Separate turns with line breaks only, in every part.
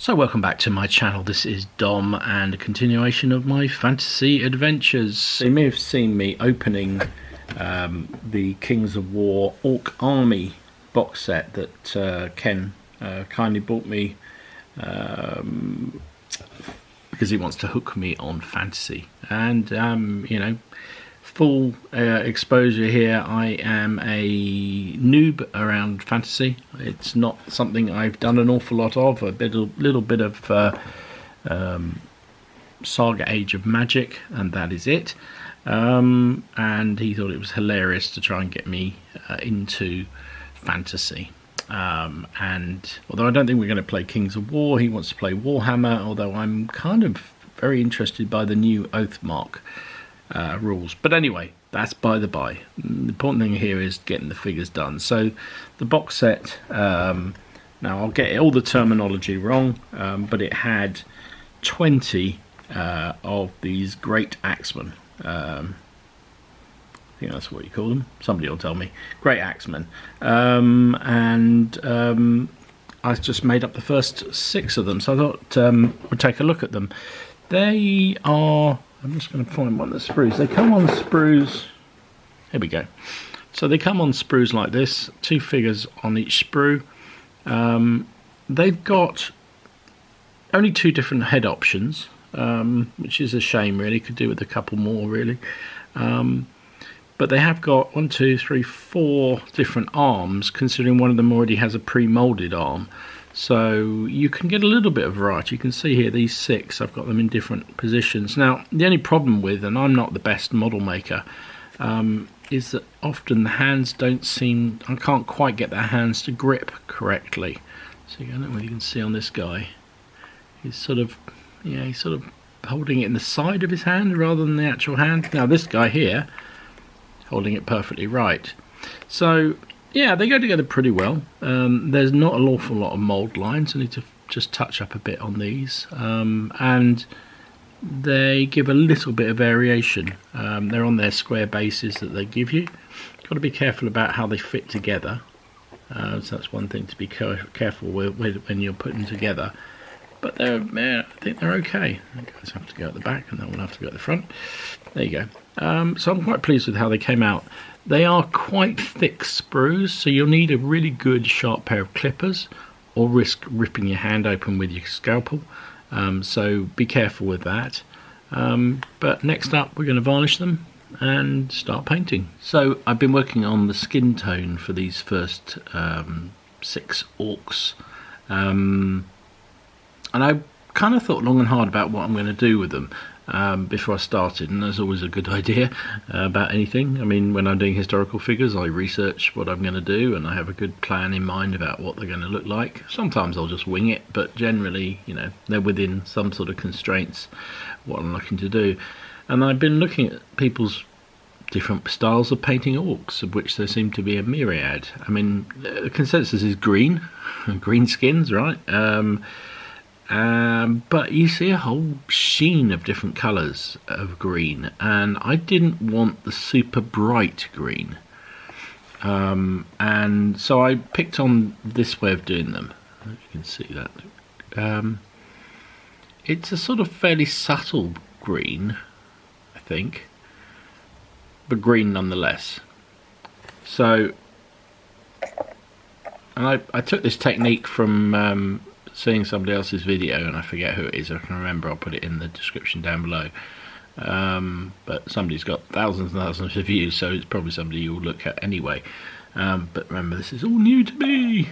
So welcome back to my channel. This is Dom and a continuation of my fantasy adventures. So you may have seen me opening the Kings of War Orc Army box set that Ken kindly bought me because he wants to hook me on fantasy. And you know, full exposure here, I am a noob around fantasy. It's not something I've done an awful lot of. Little bit of Saga Age of Magic, and that is it. And he thought it was hilarious to try and get me into fantasy. And although I don't think we're going to play Kings of War, he wants to play Warhammer, although I'm kind of very interested by the new Oathmark rules. But anyway, that's by the by. The important thing here is getting the figures done. So the box set, now I'll get all the terminology wrong, but it had 20 of these great axemen. I think that's what you call them. Somebody will tell me. Great axemen. I just made up the first 6 of them, so I thought we'd take a look at them. They are... I'm just going to find one of the sprues. They come on sprues. Here we go. So they come on sprues like this. 2 figures on each sprue. They've got only 2 different head options, which is a shame really. Could do with a couple more really. But they have got 1, 2, 3, 4 different arms, considering one of them already has a pre-molded arm. So you can get a little bit of variety. You can see here these 6, I've got them in different positions. Now the only problem with, and I'm not the best model maker, is that often the hands don't seem, I can't quite get their hands to grip correctly. So I don't know whether you can see on this guy, he's sort of holding it in the side of his hand rather than the actual hand. Now this guy here, holding it perfectly right. So yeah, they go together pretty well. There's not an awful lot of mould lines. I need to just touch up a bit on these. And they give a little bit of variation. They're on their square bases that they give you. Got to be careful about how they fit together. So that's one thing to be careful with when you're putting together. But I think they're okay. You guys have to go at the back and that one have to go at the front. There you go. So I'm quite pleased with how they came out. They are quite thick sprues, so you'll need a really good sharp pair of clippers or risk ripping your hand open with your scalpel. So be careful with that. But next up we're going to varnish them and start painting. So I've been working on the skin tone for these first 6 orcs. And I kind of thought long and hard about what I'm going to do with them before I started, and that's always a good idea about anything. I mean, when I'm doing historical figures, I research what I'm going to do, and I have a good plan in mind about what they're going to look like. Sometimes I'll just wing it, but generally, you know, they're within some sort of constraints what I'm looking to do. And I've been looking at people's different styles of painting orcs, of which there seem to be a myriad. I mean, the consensus is green skins, right? But you see a whole sheen of different colours of green, and I didn't want the super bright green, and so I picked on this way of doing them. You can see that it's a sort of fairly subtle green, I think, but green nonetheless. So, and I took this technique from seeing somebody else's video, and I forget who it is. I can remember, I'll put it in the description down below. But somebody's got thousands and thousands of views, so it's probably somebody you'll look at anyway. But remember, this is all new to me.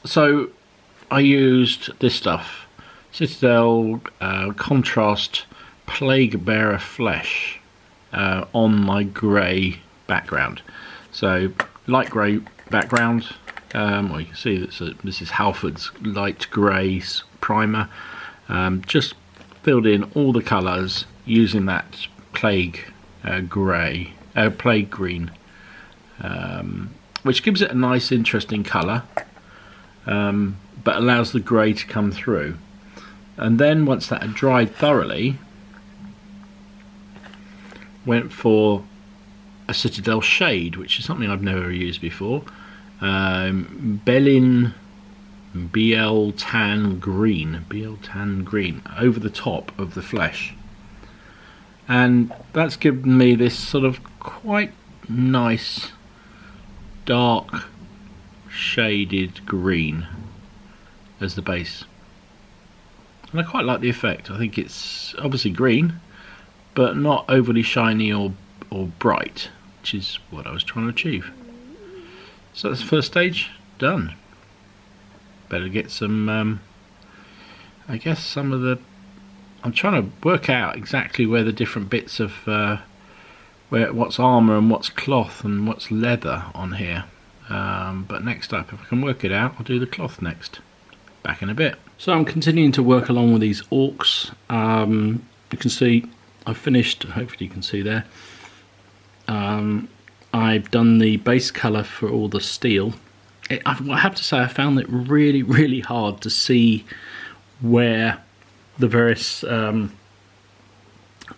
So I used this stuff, Citadel Contrast Plague Bearer Flesh on my grey background. So light grey background. Well, you can see that this is Halford's light grey primer. Just filled in all the colours using that plague green, which gives it a nice, interesting colour, but allows the grey to come through. And then once that had dried thoroughly, went for a Citadel shade, which is something I've never used before. Belin BL tan green, over the top of the flesh, and that's given me this sort of quite nice dark shaded green as the base, and I quite like the effect. I think it's obviously green but not overly shiny or bright, which is what I was trying to achieve. So that's the first stage done. Better get some I guess some of the, I'm trying to work out exactly where the different bits of what's armour and what's cloth and what's leather on here, but next up, if I can work it out, I'll do the cloth next. Back in a bit. So I'm continuing to work along with these orcs. You can see I've finished, hopefully you can see there, I've done the base colour for all the steel. I have to say I found it really hard to see where the various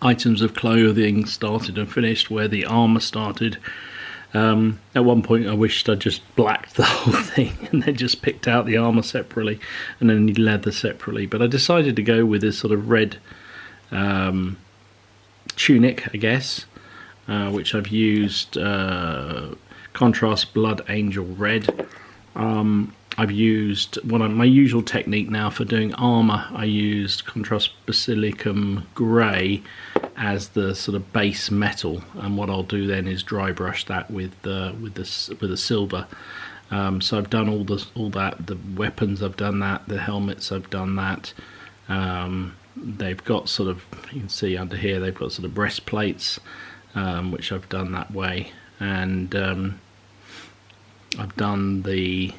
items of clothing started and finished, where the armour started. At one point I wished I just blacked the whole thing and then just picked out the armour separately and then the leather separately, but I decided to go with this sort of red tunic, I guess, which I've used contrast blood angel red. I've used one of my usual technique now for doing armour. I used contrast basilicum grey as the sort of base metal, and what I'll do then is dry brush that with the silver. So I've done all that. The weapons, I've done that. The helmets, I've done that. They've got sort of, you can see under here, they've got sort of breastplates, which I've done that way, and I've done they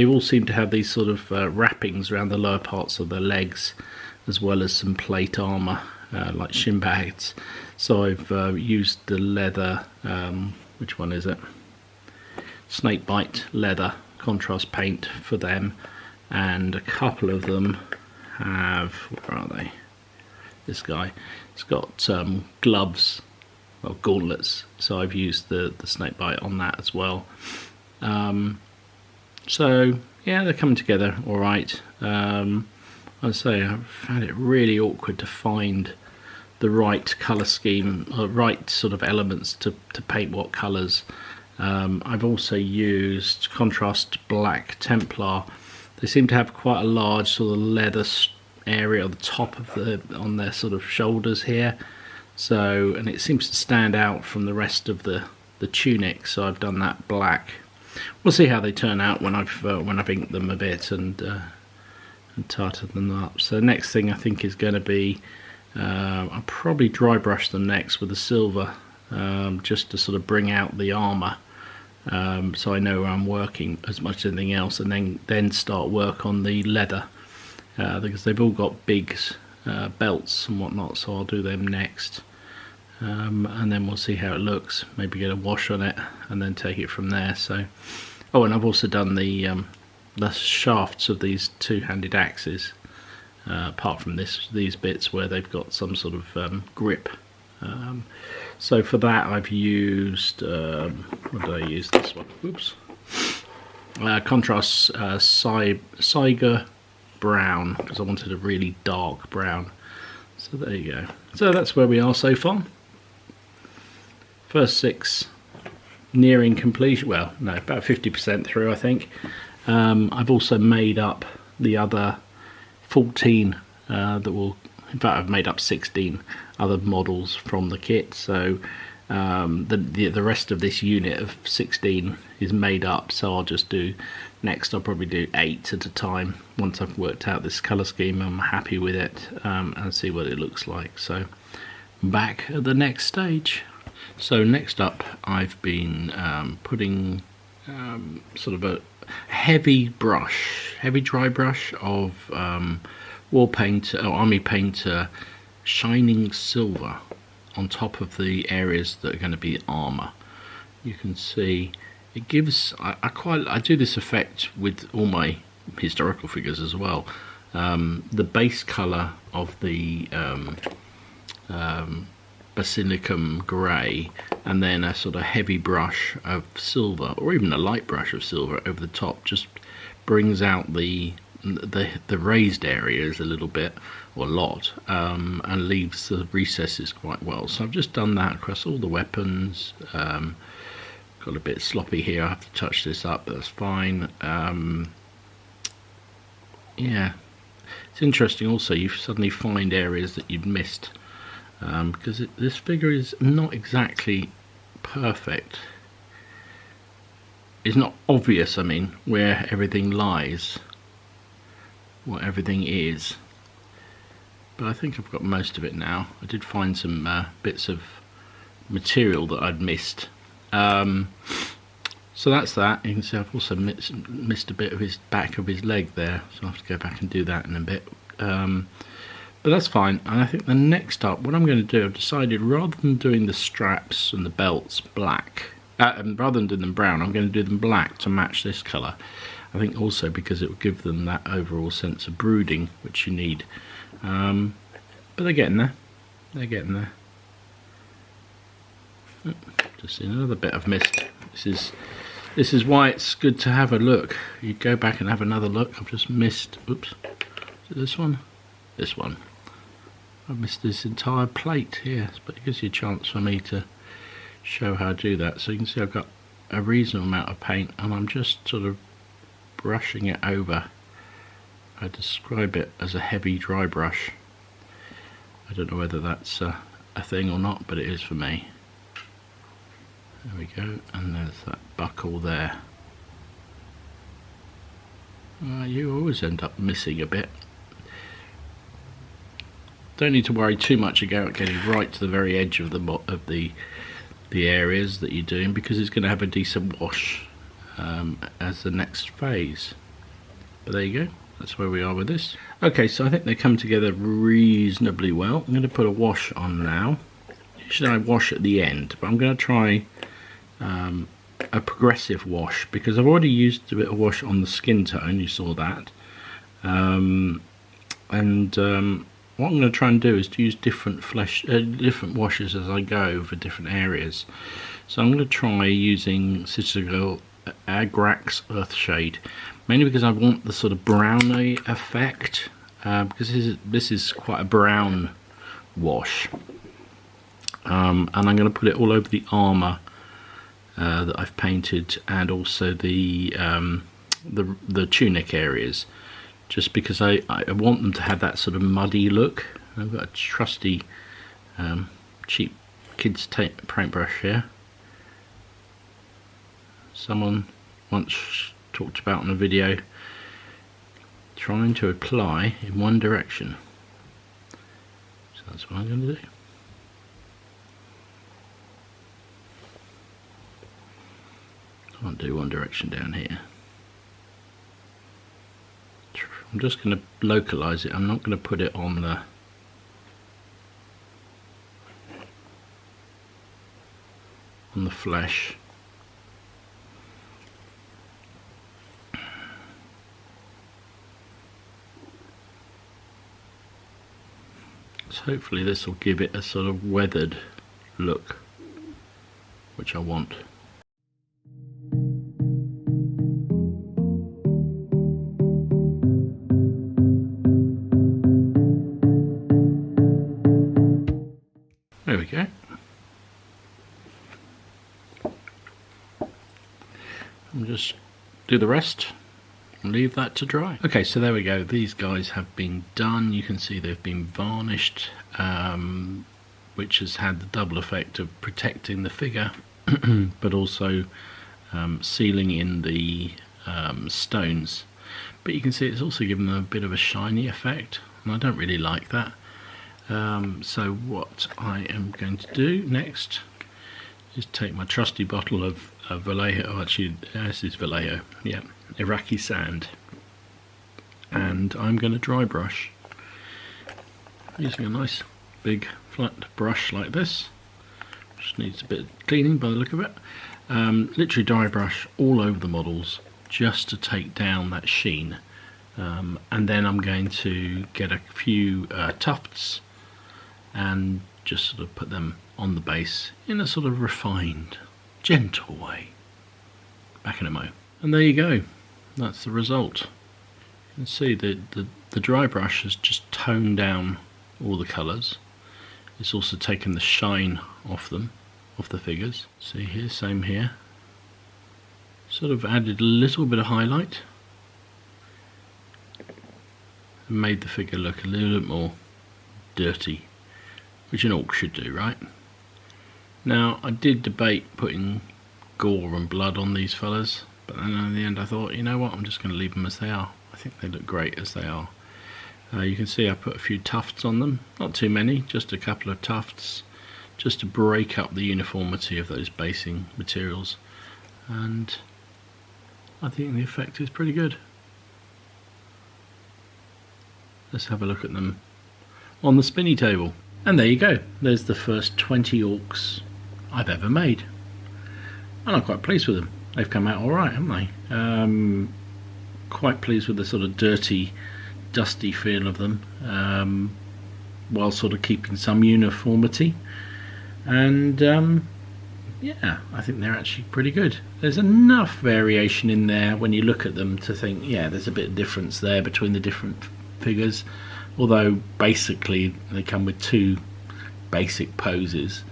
all seem to have these sort of wrappings around the lower parts of their legs, as well as some plate armour like shin pads. So I've used the leather, which one is it? Snakebite leather contrast paint for them, and a couple of them have, where are they? This guy, it's got gloves, well, gauntlets, so I've used the snakebite on that as well. So yeah, they're coming together all right. I say I found it really awkward to find the right colour scheme, or right sort of elements to paint what colours. I've also used contrast black Templar. They seem to have quite a large sort of leather area on the top of on their sort of shoulders here. So, and it seems to stand out from the rest of the tunic. So I've done that black. We'll see how they turn out when I've inked them a bit and tarted them up. So next thing I think is going to be I'll probably dry brush them next with the silver, just to sort of bring out the armour. So I know where I'm working as much as anything else, and then start work on the leather, because they've all got big belts and whatnot, so I'll do them next, and then we'll see how it looks, maybe get a wash on it and then take it from there. So, oh, and I've also done the shafts of these two-handed axes, apart from these bits where they've got some sort of grip. So for that I've used, what did I use this one? Oops. Contrast Saiga brown, because I wanted a really dark brown. So there you go. So that's where we are so far. First 6 nearing completion. Well, no, about 50% through, I think. I've also made up the other 14 that will, in fact I've made up 16 other models from the kit, so the rest of this unit of 16 is made up, so I'll just do, next I'll probably do 8 at a time once I've worked out this colour scheme, I'm happy with it, and see what it looks like. So back at the next stage. So next up I've been putting sort of a heavy dry brush of war paint, or army painter shining silver on top of the areas that are going to be armour. You can see it gives, I do this effect with all my historical figures as well. The base colour of the basilicum grey, and then a sort of heavy brush of silver, or even a light brush of silver over the top, just brings out the raised areas a little bit, or a lot, and leaves the recesses quite well. So I've just done that across all the weapons. Got a bit sloppy here, I have to touch this up, but that's fine. Yeah, it's interesting also, you suddenly find areas that you'd missed, because this figure is not exactly perfect. It's not obvious, I mean, where everything lies, what everything is, but I think I've got most of it now. I did find some bits of material that I'd missed. So that's that. You can see I've also missed a bit of his back of his leg there, so I'll have to go back and do that in a bit. But that's fine. And I think the next up, what I'm going to do, I've decided rather than doing the straps and the belts black, rather than doing them brown, I'm going to do them black to match this colour. I think also because it will give them that overall sense of brooding which you need. But they're getting there. They're getting there. Oh, just seen another bit I've missed. This is why it's good to have a look. You go back and have another look. I've just missed. Oops. Is it this one? This one. I've missed this entire plate here, but it gives you a chance for me to show how to do that. So you can see I've got a reasonable amount of paint, and I'm just sort of brushing it over. I describe it as a heavy dry brush. I don't know whether that's a thing or not, but it is for me. There we go, and there's that buckle there. You always end up missing a bit. Don't need to worry too much about getting right to the very edge of the areas that you're doing, because it's going to have a decent wash as the next phase. But there you go, that's where we are with this. Okay, so I think they come together reasonably well. I'm going to put a wash on now. Usually I wash at the end, but I'm going to try a progressive wash, because I've already used a bit of wash on the skin tone, you saw that. What I'm going to try and do is to use different washes as I go for different areas. So I'm going to try using Citadel Agrax Earthshade, mainly because I want the sort of browny effect, because this is quite a brown wash. And I'm going to put it all over the armour that I've painted, and also the tunic areas, just because I want them to have that sort of muddy look. I've got a trusty cheap kids paintbrush here. Someone once talked about in a video trying to apply in one direction, so that's what I'm going to do. Can't do one direction down here. I'm just going to localize it. I'm not going to put it on the flesh. So hopefully this will give it a sort of weathered look, which I want. There we go. And just do the rest and leave that to dry. Okay, so there we go. These guys have been done. You can see they've been varnished, which has had the double effect of protecting the figure, but also sealing in the stones. But you can see it's also given them a bit of a shiny effect, and I don't really like that. So what I am going to do next is take my trusty bottle of Vallejo. Oh, actually this is Vallejo, yeah, Iraqi sand, and I'm going to dry brush using a nice big flat brush like this. Just needs a bit of cleaning by the look of it. Literally dry brush all over the models just to take down that sheen, and then I'm going to get a few tufts and just sort of put them on the base in a sort of refined, gentle way. Back in a mo. And there you go. that's the result. You can see the dry brush has just toned down all the colours. It's also taken the shine off them, off the figures. See here, same here. Sort of added a little bit of highlight and made the figure look a little bit more dirty, which an orc should do, right? Now, I did debate putting gore and blood on these fellas, but then in the end I thought, you know what, I'm just going to leave them as they are. I think they look great as they are. You can see I put a few tufts on them, not too many, just a couple of tufts, just to break up the uniformity of those basing materials, and I think the effect is pretty good. Let's have a look at them on the spinny table. And there you go, there's the first 20 orcs I've ever made. And I'm quite pleased with them. They've come out alright, haven't they? Quite pleased with the sort of dirty, dusty feel of them, while sort of keeping some uniformity. And yeah, I think they're actually pretty good. There's enough variation in there when you look at them to think, yeah, there's a bit of difference there between the different figures, although basically they come with two basic poses.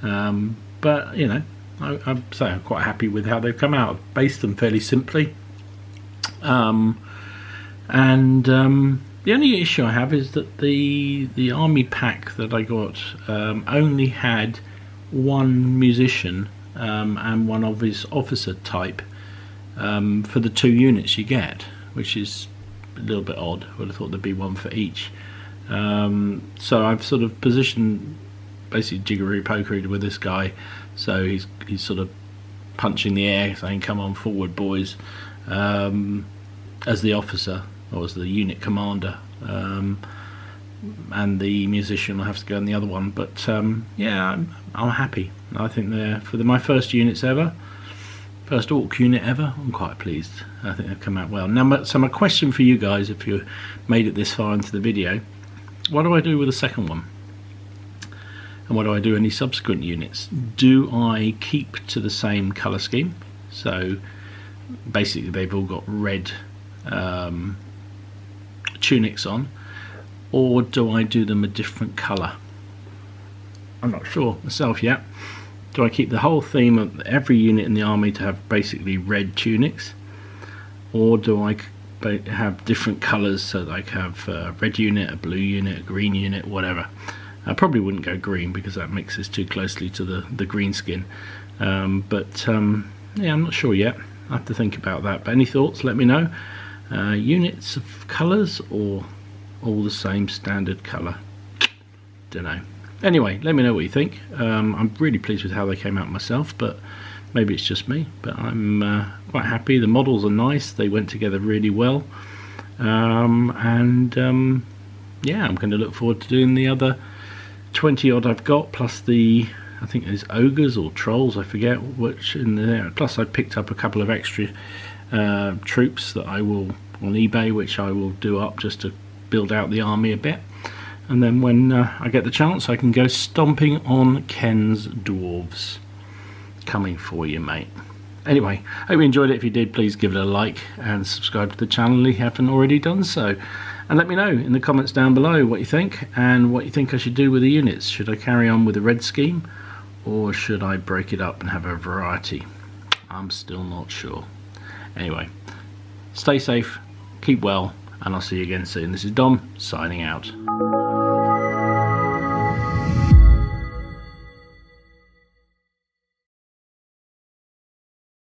But you know, I'm quite happy with how they've come out. I've based them fairly simply, the only issue I have is that the army pack that I got only had one musician and one of his officer type for the 2 units you get, which is a little bit odd. I would have thought there'd be one for each. So I've sort of positioned basically jiggery pokery with this guy, so he's sort of punching the air saying come on forward boys, as the officer or as the unit commander, and the musician will have to go in the other one. But yeah, I'm happy. I think they're my first units ever, first orc unit ever. I'm quite pleased. I think they've come out well. Now, so my question for you guys, if you made it this far into the video, what do I do with the second one? And what do I do any subsequent units? Do I keep to the same colour scheme? So basically they've all got red tunics on, or do I do them a different colour? I'm not sure myself yet. Do I keep the whole theme of every unit in the army to have basically red tunics, or do I have different colours, so that I can have a red unit, a blue unit, a green unit, whatever? I probably wouldn't go green because that mixes too closely to the green skin, but yeah, I'm not sure yet. I have to think about that. But any thoughts, let me know. Units of colours or all the same standard colour? Don't know. Anyway, let me know what you think. I'm really pleased with how they came out myself, but maybe it's just me. But I'm quite happy. The models are nice. They went together really well. Yeah, I'm going to look forward to doing the other 20 odd I've got, plus the, I think there's ogres or trolls, I forget which in there. Plus I picked up a couple of extra troops that I will on eBay, which I will do up just to build out the army a bit, and then when I get the chance I can go stomping on Ken's dwarves. Coming for you, mate. Anyway, hope you enjoyed it. If you did, please give it a like and subscribe to the channel if you haven't already done so, and let me know in the comments down below what you think and what you think I should do with the units. Should I carry on with the red scheme, or should I break it up and have a variety? I'm still not sure. Anyway, stay safe, keep well, and I'll see you again soon. This is Dom, signing out.